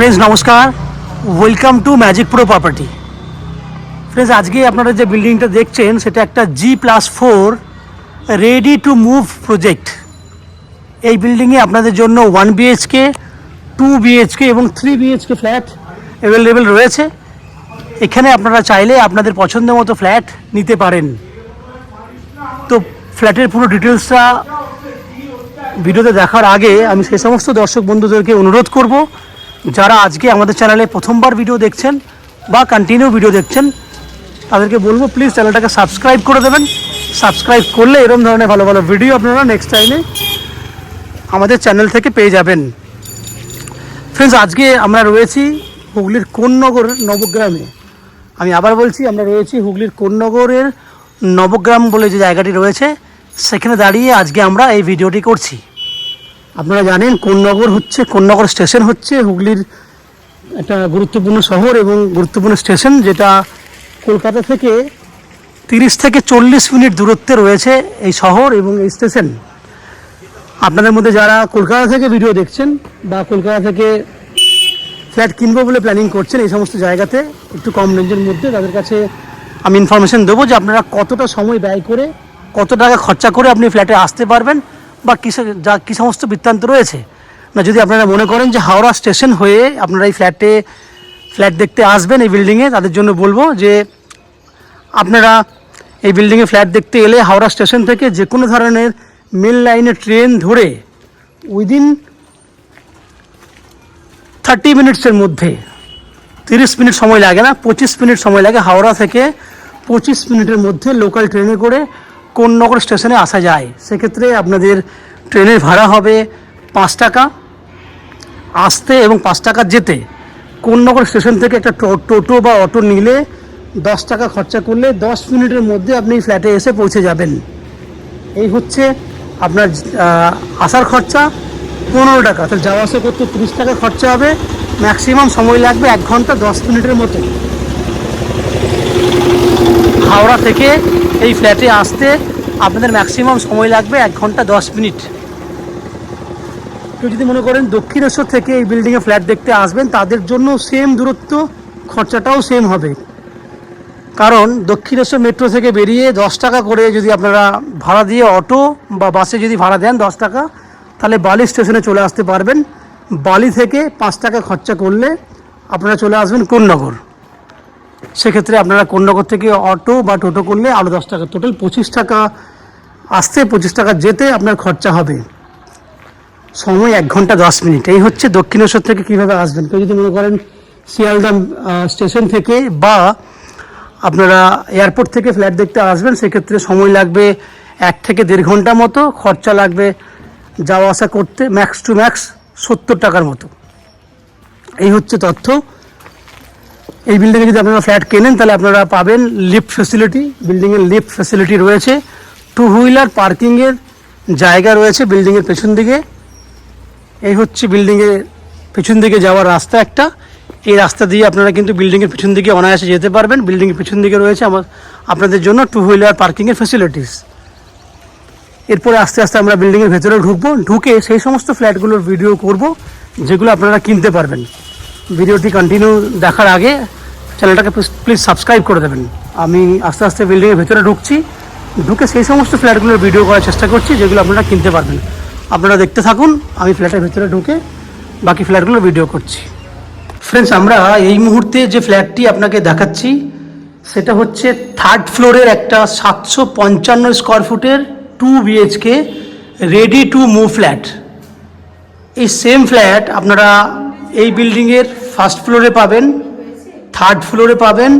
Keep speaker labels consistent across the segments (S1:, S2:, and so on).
S1: Friends नमस्कार, welcome to magic pro property. Friends आज के अपनारा जो बिल्डिंगटा देखছেন সেটা একটা G+4 ready to move project. এই বিল্ডিংয়ে আপনাদের জন্য 1 BHK 2 BHK এবং 3 BHK ফ্ল্যাট অ্যাভেলেবেল রয়েছে। এখানে আপনারা চাইলে আপনাদের পছন্দের মতো ফ্ল্যাট নিতে পারেন। তো ফ্ল্যাটের পুরো ডিটেলসটা ভিডিওতে দেখার আগে আমি সেই সমস্ত দর্শক বন্ধুদেরকে অনুরোধ করব যারা আজকে আমাদের চ্যানেলে প্রথমবার ভিডিও দেখছেন বা কন্টিনিউ ভিডিও দেখছেন তাদেরকে বলবো প্লিজ চ্যানেলটাকে সাবস্ক্রাইব করে দেবেন। সাবস্ক্রাইব করলে এরকম ধরনের ভালো ভালো ভিডিও আপনারা নেক্সট টাইমে আমাদের চ্যানেল থেকে পেয়ে যাবেন। ফ্রেন্ডস আজকে আমরা রয়েছি হুগলির কোন্নগর নবগ্রামে। আমি আবার বলছি আমরা রয়েছি হুগলির কোন্নগরের নবগ্রাম বলে যে জায়গাটি রয়েছে সেখানে দাঁড়িয়ে আজকে আমরা এই ভিডিওটি করছি। আপনারা জানেন কোন্নগর স্টেশন হচ্ছে হুগলির একটা গুরুত্বপূর্ণ শহর এবং গুরুত্বপূর্ণ স্টেশন, যেটা কলকাতা থেকে 30 থেকে 40 মিনিট দূরত্বে রয়েছে এই শহর এবং এই স্টেশন। আপনাদের মধ্যে যারা কলকাতা থেকে ভিডিও দেখছেন বা কলকাতা থেকে ফ্ল্যাট কিনবো বলে প্ল্যানিং করছেন এই সমস্ত জায়গাতে একটু কম রেঞ্জের মধ্যে, তাদের কাছে আমি ইনফরমেশন দেবো যে আপনারা কতটা সময় ব্যয় করে কত টাকা খরচা করে আপনি ফ্ল্যাটে আসতে পারবেন বা কী সমস্ত বৃত্তান্ত রয়েছে। না যদি আপনারা মনে করেন যে হাওড়া স্টেশন হয়ে আপনারা এই ফ্ল্যাট দেখতে আসবেন এই বিল্ডিংয়ে, তাদের জন্য বলবো যে আপনারা এই বিল্ডিংয়ে ফ্ল্যাট দেখতে এলে হাওড়া স্টেশন থেকে যে কোনো ধরনের মেল লাইনে ট্রেন ধরে উইদিন 30 মিনিটসের মধ্যে, 30 মিনিট সময় লাগে না, 25 মিনিট সময় লাগে, হাওড়া থেকে 25 মিনিটের মধ্যে লোকাল ট্রেনে করে কোন্নগর স্টেশনে আসা যায়। সেক্ষেত্রে আপনাদের ট্রেনের ভাড়া হবে 5 টাকা আসতে এবং 5 টাকা যেতে। কোন্নগর স্টেশন থেকে একটা টোটো বা অটো নিলে 10 টাকা খরচা করলে 10 মিনিটের মধ্যে আপনি ফ্ল্যাটে এসে পৌঁছে যাবেন। এই হচ্ছে আপনার আসার খরচা 15 টাকা, তাহলে যাওয়া আসা করতে 30 টাকা খরচা হবে। ম্যাক্সিমাম সময় লাগবে 1 ঘন্টা 10 মিনিটের মতো। হাওড়া থেকে এই ফ্ল্যাটে আসতে আপনাদের ম্যাক্সিমাম সময় লাগবে 1 ঘন্টা 10 মিনিট। কেউ যদি মনে করেন দক্ষিণেশ্বর থেকে এই বিল্ডিংয়ে ফ্ল্যাট দেখতে আসবেন তাদের জন্য সেম দূরত্ব, খরচাটাও সেম হবে। কারণ দক্ষিণেশ্বর মেট্রো থেকে বেরিয়ে 10 টাকা করে যদি আপনারা ভাড়া দিয়ে অটো বা বাসে যদি ভাড়া দেন 10 টাকা, তাহলে বালি স্টেশনে চলে আসতে পারবেন। বালি থেকে 5 টাকা খরচা করলে আপনারা চলে আসবেন কোন্নগর। সেক্ষেত্রে আপনারা কোন্নগর থেকে অটো বা টোটো করলে আরও 10 টাকা, টোটাল 25 টাকা আসতে 25 টাকা যেতে আপনার খরচা হবে। সময় 1 ঘন্টা 10 মিনিট। এই হচ্ছে দক্ষিণেশ্বর থেকে কীভাবে আসবেন। কেউ যদি মনে করেন শিয়ালদা স্টেশন থেকে বা আপনারা এয়ারপোর্ট থেকে ফ্ল্যাট দেখতে আসবেন সেক্ষেত্রে সময় লাগবে 1 থেকে 1.5 ঘন্টা মতো, খরচা লাগবে যাওয়া আসা করতে ম্যাক্স টু ম্যাক্স 70 টাকার মতো। এই হচ্ছে তথ্য। এই বিল্ডিংয়ে যদি আপনারা ফ্ল্যাট কেনেন তাহলে আপনারা পাবেন লিফট ফ্যাসিলিটি। বিল্ডিংয়ের লিফট ফ্যাসিলিটি রয়েছে, 2 হুইলার পার্কিংয়ের জায়গা রয়েছে বিল্ডিংয়ের পেছন দিকে। এই হচ্ছে বিল্ডিংয়ের পেছন দিকে যাওয়ার রাস্তা একটা। এই রাস্তা দিয়ে আপনারা কিন্তু বিল্ডিংয়ের পেছন দিকে অনায়াসে যেতে পারবেন। বিল্ডিংয়ের পেছন দিকে রয়েছে আপনাদের জন্য 2 হুইলার পার্কিংয়ের ফ্যাসিলিটিস। এরপরে আস্তে আস্তে আমরা বিল্ডিংয়ের ভেতরে ঢুকে সেই সমস্ত ফ্ল্যাটগুলোর ভিডিও করব যেগুলো আপনারা কিনতে পারবেন। ভিডিওটি কন্টিনিউ দেখার আগে চ্যানেলটাকে প্লিজ সাবস্ক্রাইব করে দেবেন। আমি আস্তে আস্তে বিল্ডিংয়ের ভেতরে ঢুকে সেই সমস্ত ফ্ল্যাটগুলোর ভিডিও করার চেষ্টা করছি যেগুলো আপনারা কিনতে পারবেন। আপনারা দেখতে থাকুন, আমি ফ্ল্যাটের ভেতরে ঢুকে বাকি ফ্ল্যাটগুলোর ভিডিও করছি। ফ্রেন্ডস আমরা এই মুহূর্তে যে ফ্ল্যাটটি আপনাকে দেখাচ্ছি সেটা হচ্ছে 3rd ফ্লোরের একটা 755 স্কোয়ার ফুটের 2 BHK ready to move flat. এই সেম ফ্ল্যাট আপনারা এই বিল্ডিংয়ের 1st ফ্লোরে পাবেন, 3rd ফ্লোরে পাবেন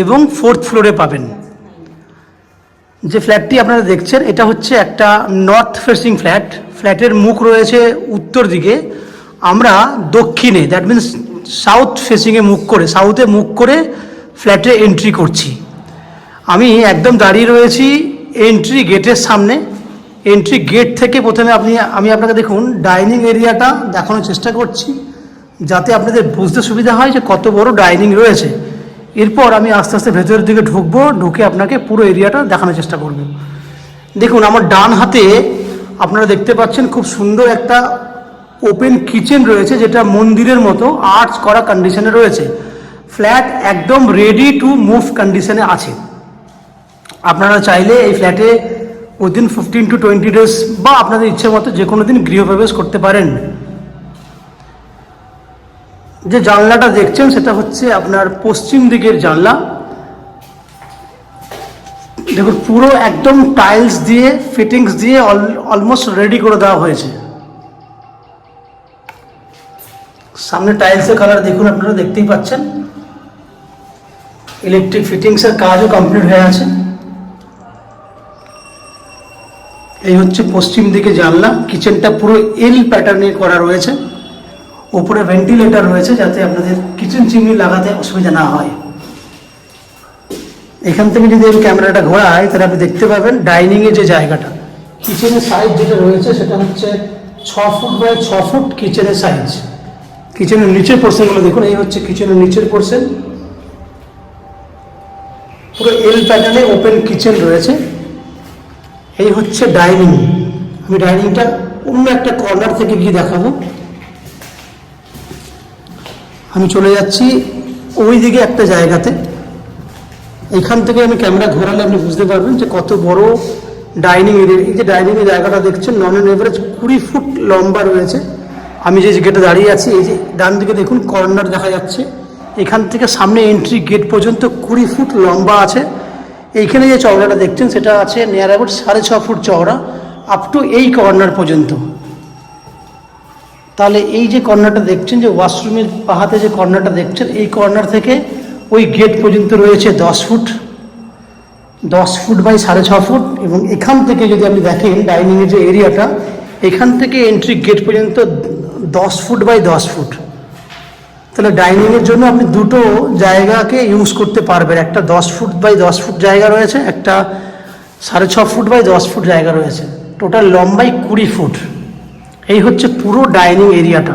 S1: এবং 4th ফ্লোরে পাবেন। যে ফ্ল্যাটটি আপনারা দেখছেন এটা হচ্ছে একটা নর্থ ফেসিং ফ্ল্যাট। ফ্ল্যাটের মুখ রয়েছে উত্তর দিকে, আমরা দক্ষিণে, দ্যাট মিন্স সাউথ ফেসিংয়ে সাউথে মুখ করে ফ্ল্যাটে এন্ট্রি করছি। আমি একদম দাঁড়িয়ে রয়েছি এন্ট্রি গেটের সামনে। এন্ট্রি গেট থেকে প্রথমে আমি আপনাকে দেখুন ডাইনিং এরিয়াটা দেখানোর চেষ্টা করছি যাতে আপনাদের বুঝতে সুবিধা হয় যে কত বড় ডাইনিং রয়েছে। এরপর আমি আস্তে আস্তে ভেতরের দিকে ঢুকে আপনাকে পুরো এরিয়াটা দেখানোর চেষ্টা করব। দেখুন আমার ডান হাতে আপনারা দেখতে পাচ্ছেন খুব সুন্দর একটা ওপেন কিচেন রয়েছে, যেটা মন্দিরের মতো আর্চ করা কন্ডিশনে রয়েছে। ফ্ল্যাট একদম রেডি টু মুভ কন্ডিশনে আছে। আপনারা চাইলে এই ফ্ল্যাটে উইদিন 15 to 20 ডেজ বা আপনাদের ইচ্ছে মতো যে কোনো দিন গৃহপ্রবেশ করতে পারেন। যে জানলাটা দেখছেন সেটা হচ্ছে আপনার পশ্চিম দিকের জানলা। দেখুন পুরো একদম টাইলস দিয়ে ফিটিংস দিয়ে অলমোস্ট রেডি করে দেওয়া হয়েছে। সামনে টাইলসের কালার দেখুন, আপনারা দেখতেই পাচ্ছেন। ইলেকট্রিক ফিটিংসের কাজও কমপ্লিট হয়ে আছে। এই হচ্ছে পশ্চিম দিকে জানলা। কিচেনটা পুরো এল প্যাটার্নে করা রয়েছে। ওপরে ভেন্টিলেটর রয়েছে যাতে আপনাদের কিচেন চিমনি লাগাতে অসুবিধা না হয়। এখান থেকে যদি আমি ক্যামেরাটা ঘোরাই তাহলে আপনি দেখতে পাবেন ডাইনিংয়ে যে জায়গাটা, কিচেনের সাইজ যেটা রয়েছে সেটা হচ্ছে 6 ফুট বাই 6 ফুট কিচেনের সাইজ। কিচেনের নিচের পোর্শনগুলো দেখুন, এই হচ্ছে কিচেনের নিচের পোর্শন। পুরো এল প্যাটার্নে ওপেন কিচেন রয়েছে। এই হচ্ছে ডাইনিং। আমি ডাইনিংটা অন্য একটা কর্নার থেকে গিয়ে দেখাবো। আমি চলে যাচ্ছি ওই দিকে একটা জায়গাতে। এইখান থেকে আমি ক্যামেরা ঘোরালে আপনি বুঝতে পারবেন যে কত বড় ডাইনিং এরিয়া। এই যে ডাইনিংয়ের জায়গাটা দেখছেন নন অন এভারেজ 20 ফুট লম্বা রয়েছে। আমি যে গেটে দাঁড়িয়ে আছি, এই যে ডান দিকে দেখুন কর্নার দেখা যাচ্ছে। এখান থেকে সামনে এন্ট্রি গেট পর্যন্ত 20 ফুট লম্বা আছে। এইখানে যে চওড়াটা দেখছেন সেটা আছে নিয়ার অ্যাবাউট 6.5 ফুট চওড়া আপ টু এই কর্নার পর্যন্ত। তাহলে এই যে কর্নারটা দেখছেন, যে ওয়াশরুমের পাহাতে যে কর্নারটা দেখছেন, এই কর্নার থেকে ওই গেট পর্যন্ত রয়েছে 10 ফুট বাই 6.5 ফুট। এবং এখান থেকে যদি আপনি দেখেন ডাইনিংয়ের যে এরিয়াটা, এখান থেকে এন্ট্রি গেট পর্যন্ত 10 ফুট বাই 10 ফুট। তাহলে ডাইনিংয়ের জন্য আপনি দুটো জায়গাকে ইউজ করতে পারবেন। একটা 10 ফুট বাই 10 ফুট জায়গা রয়েছে, একটা 6.5 ফুট বাই 10 ফুট জায়গা রয়েছে। টোটাল লম্বাই 20 ফুট। এই হচ্ছে পুরো ডাইনিং এরিয়াটা।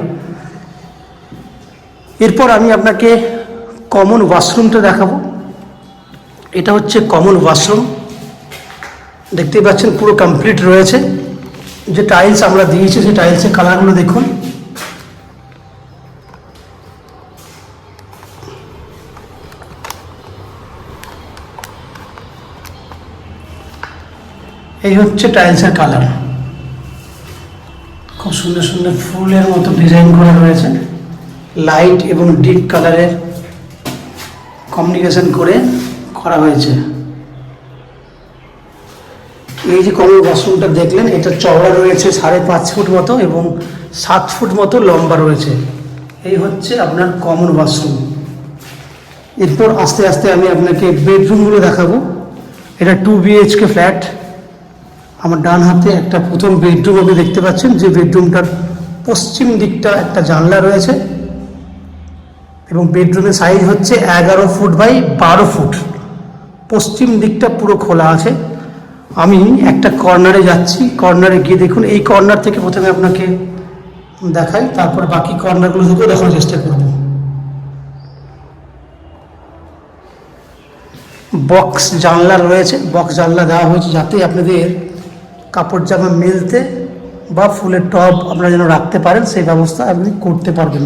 S1: এরপর আমি আপনাকে কমন ওয়াশরুমটা দেখাবো। এটা হচ্ছে কমন ওয়াশরুম। দেখতেই পাচ্ছেন পুরো কমপ্লিট রয়েছে। যে টাইলস আমরা দিয়েছি সেই টাইলসের কালারগুলো দেখুন। এই হচ্ছে টাইলসের কালার। খুব সুন্দর সুন্দর ফুলের মতো ডিজাইন করা রয়েছে। লাইট এবং ডিপ কালারের কমিউনিকেশন করে করা হয়েছে। এই যে কমন ওয়াশরুমটা দেখলেন, এটা চওড়া রয়েছে 5.5 ফুট মতো এবং 7 ফুট মতো লম্বা রয়েছে। এই হচ্ছে আপনার কমন ওয়াশরুম। এরপর আস্তে আস্তে আমি আপনাকে বেডরুমগুলো দেখাবো। এটা 2 BHK ফ্ল্যাট। আমার ডান হাতে একটা প্রথম বেডরুম আপনি দেখতে পাচ্ছেন, যে বেডরুমটার পশ্চিম দিকটা একটা জানলা রয়েছে এবং বেডরুমের সাইজ হচ্ছে 11 ফুট বাই 12 ফুট। পশ্চিম দিকটা পুরো খোলা আছে। আমি একটা কর্নারে যাচ্ছি। কর্নারে গিয়ে দেখুন, এই কর্নার থেকে প্রথমে আপনাকে দেখাই, তারপর বাকি কর্নারগুলো থেকেও দেখানোর চেষ্টা করব। বক্স জানলা রয়েছে। বক্স জানলা দেওয়া হয়েছে যাতে আপনাদের কাপড় জামা মেলতে বা ফুলের টব আপনারা যেন রাখতে পারেন, সেই ব্যবস্থা আপনি করতে পারবেন।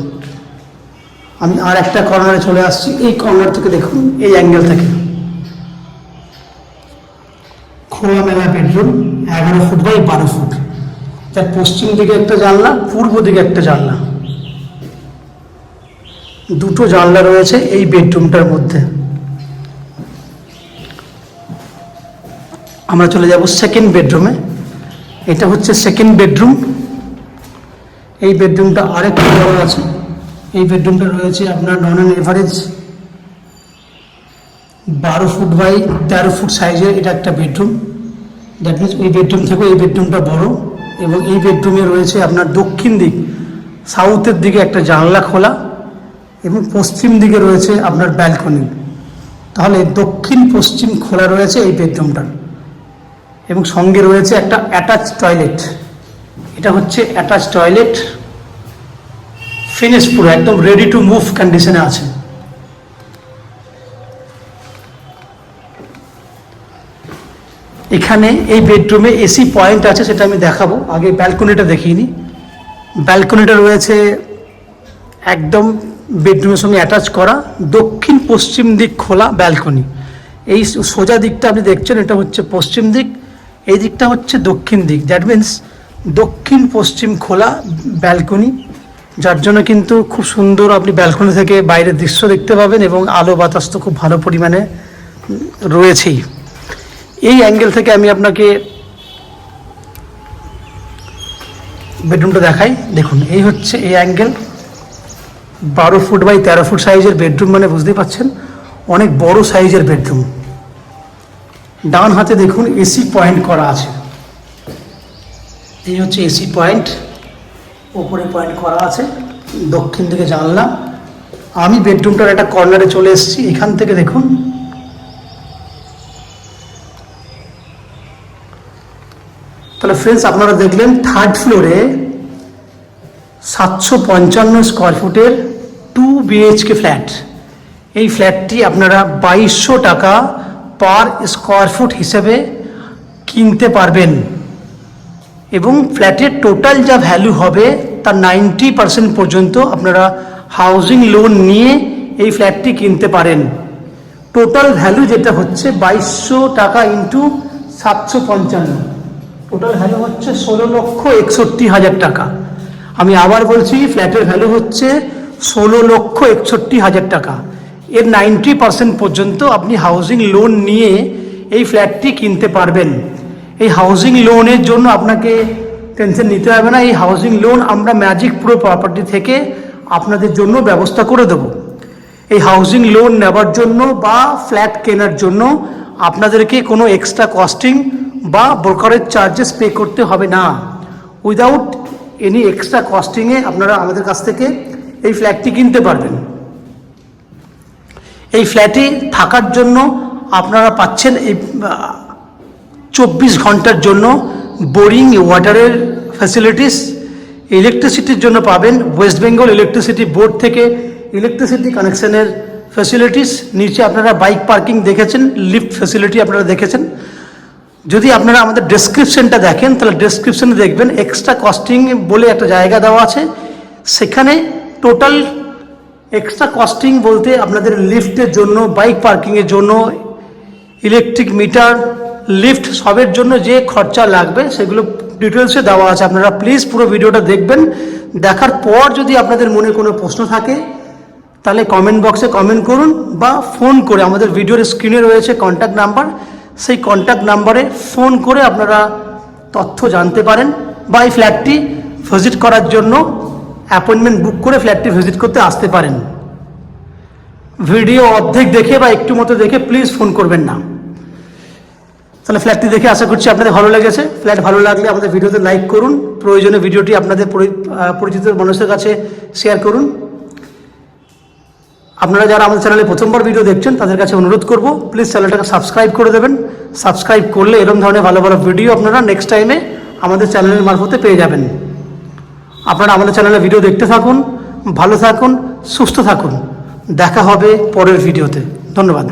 S1: আমি আর একটা কর্নারে চলে আসছি। এই কর্নার থেকে দেখুন, এই অ্যাঙ্গেল থেকে খোলামেলা বেডরুম 11 ফুট বাই 12 ফুট। তার পশ্চিম দিকে একটা জানলা, পূর্ব দিকে একটা জানলা, দুটো জানলা রয়েছে এই বেডরুমটার মধ্যে। আমরা চলে যাব সেকেন্ড বেডরুমে। এটা হচ্ছে সেকেন্ড বেডরুম। এই বেডরুমটা আরেকটু বড় আছে। এই বেডরুমটা রয়েছে আপনার নন on average 12 foot by 13 foot সাইজের। এটা একটা বেডরুম। দ্যাট মিনস ওই বেডরুম থেকে এই বেডরুমটা বড়। এবং এই বেডরুমে রয়েছে আপনার দক্ষিণ দিক, সাউথের দিকে একটা জানলা খোলা এবং পশ্চিম দিকে রয়েছে আপনার ব্যালকনি। তাহলে দক্ষিণ পশ্চিম খোলা রয়েছে এই বেডরুমটা। এবং সঙ্গে রয়েছে একটা অ্যাটাচ টয়লেট। এটা হচ্ছে অ্যাটাচ টয়লেট, ফিনিশ পুরো একদম রেডি টু মুভ কন্ডিশনে আছে। এখানে এই বেডরুমে এসি পয়েন্ট আছে, সেটা আমি দেখাবো। আগে ব্যালকনিটা দেখিয়ে নিই। ব্যালকনিটা রয়েছে একদম বেডরুমের সঙ্গে অ্যাটাচ করা, দক্ষিণ পশ্চিম দিক খোলা ব্যালকনি। এই সোজা দিকটা আপনি দেখছেন, এটা হচ্ছে পশ্চিম দিক, এই দিকটা হচ্ছে দক্ষিণ দিক। দ্যাট মিন্স দক্ষিণ পশ্চিম খোলা ব্যালকনি, যার জন্য কিন্তু খুব সুন্দর আপনি ব্যালকনি থেকে বাইরের দৃশ্য দেখতে পাবেন এবং আলো বাতাস তো খুব ভালো পরিমাণে রয়েছেই। এই অ্যাঙ্গেল থেকে আমি আপনাকে বেডরুমটা দেখাই। দেখুন, এই হচ্ছে এই অ্যাঙ্গেল, 12 ফুট বাই 13 ফুট সাইজের বেডরুম, মানে বুঝতেই পারছেন অনেক বড় সাইজের বেডরুম। ডান হাতে দেখুন এসি পয়েন্ট করা আছে, এই হচ্ছে এসি পয়েন্ট, ওপরে পয়েন্ট করা আছে, দক্ষিণ দিকে জানলা। আমি বেডরুমটার একটা কর্নারে চলে এসেছি, এখান থেকে দেখুন তাহলে ফ্রেন্ডস আপনারা দেখলেন থার্ড ফ্লোরে 755 স্কোয়ার ফুটের 2 BHK ফ্ল্যাট। এই ফ্ল্যাটটি আপনারা 2200 টাকা পার স্কোয়ার ফুট হিসেবে কিনতে পারবেন এবং ফ্ল্যাটের টোটাল যা ভ্যালু হবে তার 90% পর্যন্ত আপনারা হাউজিং লোন নিয়ে এই ফ্ল্যাটটি কিনতে পারেন। টোটাল ভ্যালু যেটা হচ্ছে 2200 টাকা ইন্টু 755, টোটাল ভ্যালু হচ্ছে 16,61,000 টাকা। আমি আবার বলছি, ফ্ল্যাটের ভ্যালু হচ্ছে 16,61,000 টাকা। এর 90% পর্যন্ত আপনি হাউজিং লোন নিয়ে এই ফ্ল্যাটটি কিনতে পারবেন। এই হাউজিং লোনের জন্য আপনাকে টেনশন নিতে হবে না, এই হাউজিং লোন আমরা ম্যাজিক প্রো প্রপার্টি থেকে আপনাদের জন্য ব্যবস্থা করে দেব। এই হাউজিং লোন নেবার জন্য বা ফ্ল্যাট কেনার জন্য আপনাদেরকে কোনো এক্সট্রা কস্টিং বা ব্রোকারেজ চার্জেস পে করতে হবে না। উইদাউট এনি এক্সট্রা কস্টিংয়ে আপনারা আমাদের কাছ থেকে এই ফ্ল্যাটটি কিনতে পারবেন। এই ফ্ল্যাটে থাকার জন্য আপনারা পাচ্ছেন এই 24 ঘন্টার জন্য বোরিং ওয়াটারের ফ্যাসিলিটিস। ইলেকট্রিসিটির জন্য পাবেন ওয়েস্ট বেঙ্গল ইলেকট্রিসিটি বোর্ড থেকে ইলেকট্রিসিটি কানেকশনের ফ্যাসিলিটিস। নিচে আপনারা বাইক পার্কিং দেখেছেন, লিফট ফ্যাসিলিটি আপনারা দেখেছেন। যদি আপনারা আমাদের ডেসক্রিপশনটা দেখেন তাহলে ডেসক্রিপশনে দেখবেন এক্সট্রা কস্টিং বলে একটা জায়গা দেওয়া আছে, সেখানে টোটাল এক্সট্রা কস্টিং বলতে আপনাদের লিফটের জন্য, বাইক পার্কিংয়ের জন্য, ইলেকট্রিক মিটার, লিফট সবের জন্য যে খরচা লাগবে সেগুলো ডিটেলসে দেওয়া আছে। আপনারা প্লিজ পুরো ভিডিওটা দেখবেন। দেখার পর যদি আপনাদের মনে কোনো প্রশ্ন থাকে তাহলে কমেন্ট বক্সে কমেন্ট করুন বা ফোন করে, আমাদের ভিডিওর স্ক্রিনে রয়েছে কন্ট্যাক্ট নাম্বার, সেই কন্ট্যাক্ট নাম্বারে ফোন করে আপনারা তথ্য জানতে পারেন বা এই ফ্ল্যাটটি ভিজিট করার জন্য অ্যাপয়েন্টমেন্ট বুক করে ফ্ল্যাটটি ভিজিট করতে আসতে পারেন। ভিডিও অর্ধেক দেখে বা একটু মতো দেখে প্লিজ ফোন করবেন না। তাহলে ফ্ল্যাটটি দেখে আশা করছি আপনাদের ভালো লেগেছে। ফ্ল্যাট ভালো লাগলে আমাদের ভিডিওতে লাইক করুন, প্রয়োজনে ভিডিওটি আপনাদের পরিচিত মানুষের কাছে শেয়ার করুন। আপনারা যারা আমাদের চ্যানেলে প্রথমবার ভিডিও দেখছেন তাদের কাছে অনুরোধ করব প্লিজ চ্যানেলটাকে সাবস্ক্রাইব করে দেবেন। সাবস্ক্রাইব করলে এরকম ধরনের ভালো ভালো ভিডিও আপনারা নেক্সট টাইমে আমাদের চ্যানেলের মারফতে পেয়ে যাবেন। আপনারা আমাদের চ্যানেলে ভিডিও দেখতে থাকুন, ভালো থাকুন, সুস্থ থাকুন। দেখা হবে পরের ভিডিওতে। ধন্যবাদ।